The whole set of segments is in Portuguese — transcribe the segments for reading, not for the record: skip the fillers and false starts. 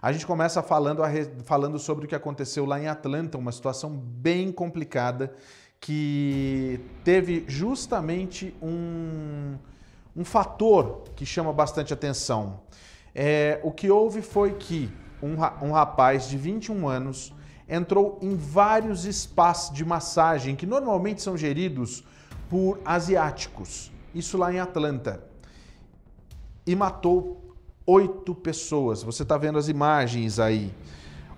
A gente começa falando sobre o que aconteceu lá em Atlanta, uma situação bem complicada, que teve justamente um fator que chama bastante atenção. O que houve foi que um rapaz de 21 anos entrou em vários spas de massagem que normalmente são geridos por asiáticos, isso lá em Atlanta, e matou 8 pessoas. Você está vendo as imagens aí.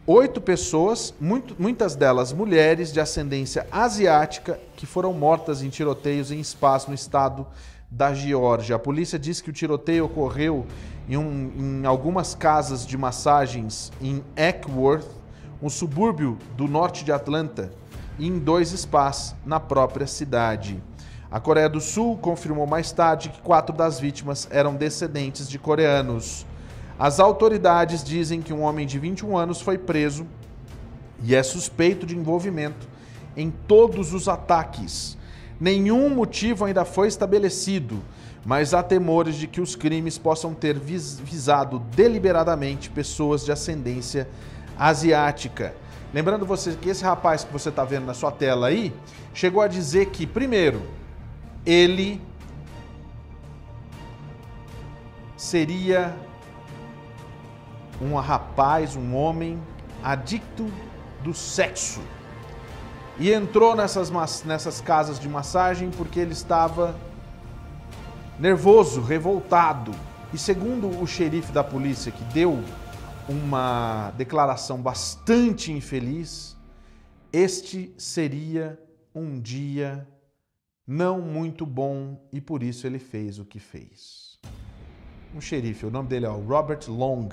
8 pessoas, muitas delas mulheres de ascendência asiática, que foram mortas em tiroteios em spas no estado da Geórgia. A polícia diz que o tiroteio ocorreu em algumas casas de massagens em Acworth, um subúrbio do norte de Atlanta, e em 2 spas na própria cidade. A Coreia do Sul confirmou mais tarde que 4 das vítimas eram descendentes de coreanos. As autoridades dizem que um homem de 21 anos foi preso e é suspeito de envolvimento em todos os ataques. Nenhum motivo ainda foi estabelecido, mas há temores de que os crimes possam ter visado deliberadamente pessoas de ascendência asiática. Lembrando você que esse rapaz que você está vendo na sua tela aí, chegou a dizer que, primeiro, ele seria um rapaz, um homem adicto do sexo. E entrou nessas casas de massagem porque ele estava nervoso, revoltado. E segundo o xerife da polícia, que deu uma declaração bastante infeliz, este seria um dia não muito bom e por isso ele fez o que fez. Um xerife, o nome dele é Robert Long.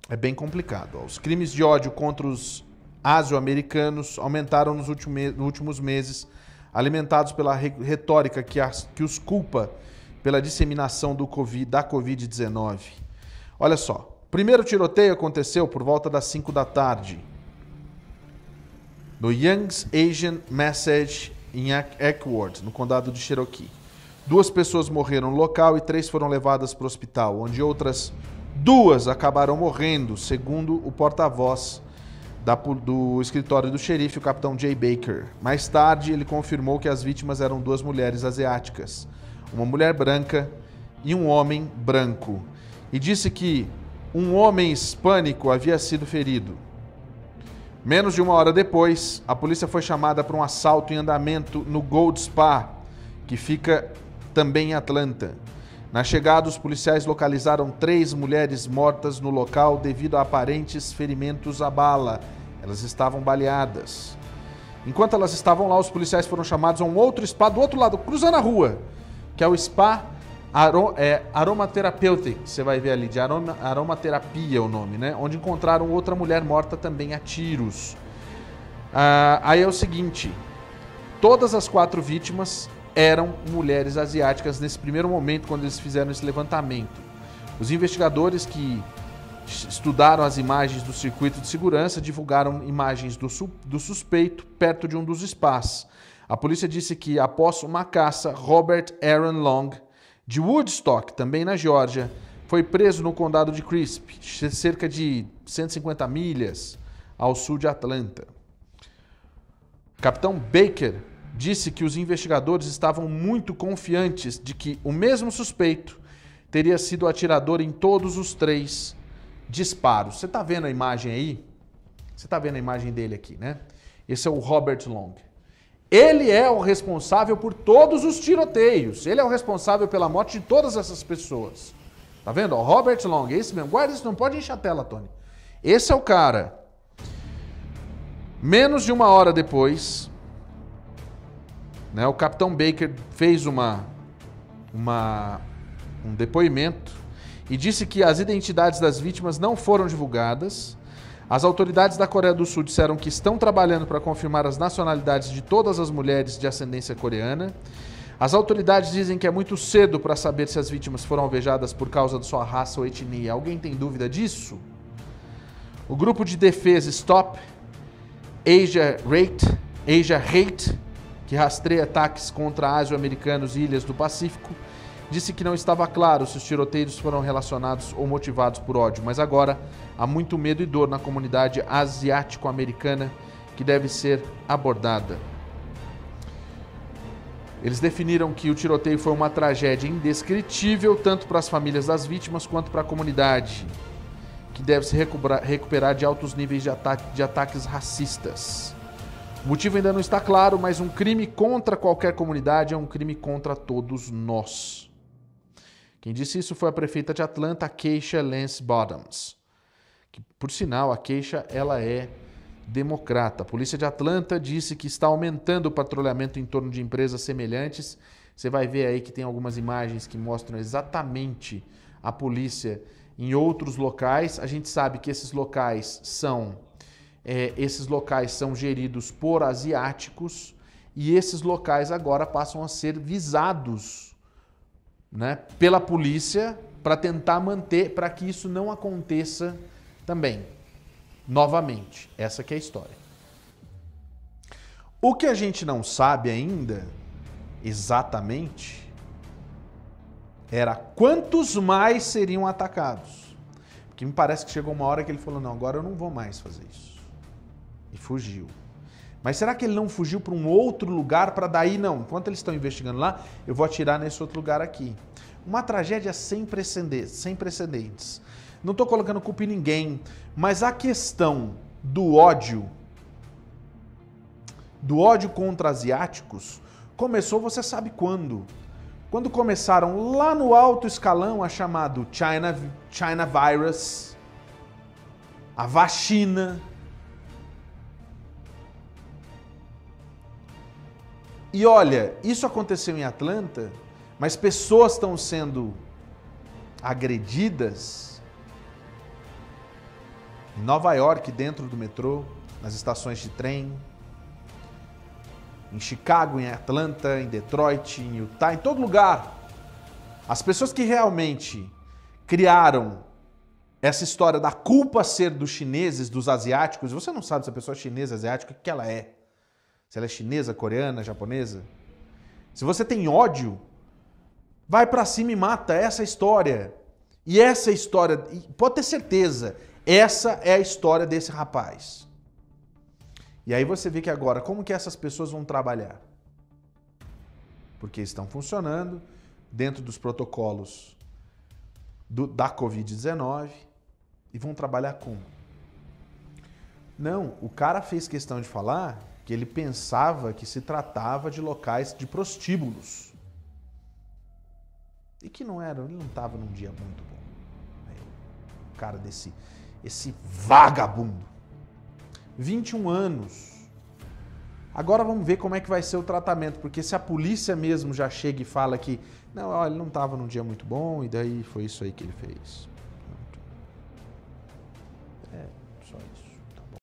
É bem complicado. Os crimes de ódio contra os asio-americanos aumentaram nos últimos meses, alimentados pela retórica que os culpa pela disseminação da Covid-19. Olha só, o primeiro tiroteio aconteceu por volta das 5 da tarde, no Young's Asian Massage em Acworth, no condado de Cherokee. 2 pessoas morreram no local e 3 foram levadas para o hospital, onde outras 2 acabaram morrendo, segundo o porta-voz do escritório do xerife, o capitão Jay Baker. Mais tarde, ele confirmou que as vítimas eram 2 mulheres asiáticas, uma mulher branca e um homem branco, e disse que um homem hispânico havia sido ferido. Menos de 1 hora depois, a polícia foi chamada para um assalto em andamento no Gold Spa, que fica também em Atlanta. Na chegada, os policiais localizaram 3 mulheres mortas no local devido a aparentes ferimentos à bala. Elas estavam baleadas. Enquanto elas estavam lá, os policiais foram chamados a um outro spa do outro lado, cruzando a rua, que é o Spa Aromatherapeutic, você vai ver ali, de aromaterapia é o nome, né? Onde encontraram outra mulher morta também a tiros. Aí é o seguinte, todas as 4 vítimas eram mulheres asiáticas nesse primeiro momento, quando eles fizeram esse levantamento. Os investigadores que estudaram as imagens do circuito de segurança divulgaram imagens do suspeito perto de um dos spas. A polícia disse que, após uma caça, Robert Aaron Long, de Woodstock, também na Geórgia, foi preso no condado de Crisp, cerca de 150 milhas ao sul de Atlanta. O capitão Baker disse que os investigadores estavam muito confiantes de que o mesmo suspeito teria sido o atirador em todos os 3 disparos. Você está vendo a imagem aí? Você está vendo a imagem dele aqui, né? Esse é o Robert Long. Ele é o responsável por todos os tiroteios. Ele é o responsável pela morte de todas essas pessoas. Tá vendo? O Robert Long, esse mesmo. Guarda isso, não pode encher a tela, Tony. Esse é o cara. Menos de 1 hora depois, né, o capitão Baker fez um depoimento e disse que as identidades das vítimas não foram divulgadas. As autoridades da Coreia do Sul disseram que estão trabalhando para confirmar as nacionalidades de todas as mulheres de ascendência coreana. As autoridades dizem que é muito cedo para saber se as vítimas foram alvejadas por causa de sua raça ou etnia. Alguém tem dúvida disso? O grupo de defesa Stop Asia Hate, que rastreia ataques contra asio-americanos e ilhas do Pacífico, disse que não estava claro se os tiroteios foram relacionados ou motivados por ódio, mas agora há muito medo e dor na comunidade asiático-americana que deve ser abordada. Eles definiram que o tiroteio foi uma tragédia indescritível tanto para as famílias das vítimas quanto para a comunidade, que deve se recuperar de altos níveis de ataques racistas. O motivo ainda não está claro, mas um crime contra qualquer comunidade é um crime contra todos nós. Quem disse isso foi a prefeita de Atlanta, Keisha Lance Bottoms. Que, por sinal, a Keisha ela é democrata. A polícia de Atlanta disse que está aumentando o patrulhamento em torno de empresas semelhantes. Você vai ver aí que tem algumas imagens que mostram exatamente a polícia em outros locais. A gente sabe que esses locais são geridos por asiáticos e esses locais agora passam a ser visados, né, pela polícia para tentar manter, para que isso não aconteça também. Novamente, essa que é a história. O que a gente não sabe ainda, exatamente, era quantos mais seriam atacados. Porque me parece que chegou uma hora que ele falou, não, agora eu não vou mais fazer isso. E fugiu. Mas será que ele não fugiu para um outro lugar para daí, não, enquanto eles estão investigando lá, eu vou atirar nesse outro lugar aqui. Uma tragédia sem precedentes. Não estou colocando culpa em ninguém, mas a questão do ódio contra asiáticos começou, você sabe quando? Quando começaram lá no alto escalão a chamado China Virus, a vacina. E olha, isso aconteceu em Atlanta, mas pessoas estão sendo agredidas em Nova York, dentro do metrô, nas estações de trem, em Chicago, em Atlanta, em Detroit, em Utah, em todo lugar. As pessoas que realmente criaram essa história da culpa ser dos chineses, dos asiáticos, você não sabe se a pessoa é chinesa, asiática, o que ela é. Se ela é chinesa, coreana, japonesa. Se você tem ódio, vai pra cima e mata essa história. E essa história, pode ter certeza, essa é a história desse rapaz. E aí você vê que agora, como que essas pessoas vão trabalhar? Porque estão funcionando dentro dos protocolos da Covid-19 e vão trabalhar como? Não, o cara fez questão de falar que ele pensava que se tratava de locais de prostíbulos. E que não era, ele não estava num dia muito bom. O cara esse vagabundo. 21 anos. Agora vamos ver como é que vai ser o tratamento, porque se a polícia mesmo já chega e fala que não, ó, ele não estava num dia muito bom e daí foi isso aí que ele fez. É, só isso.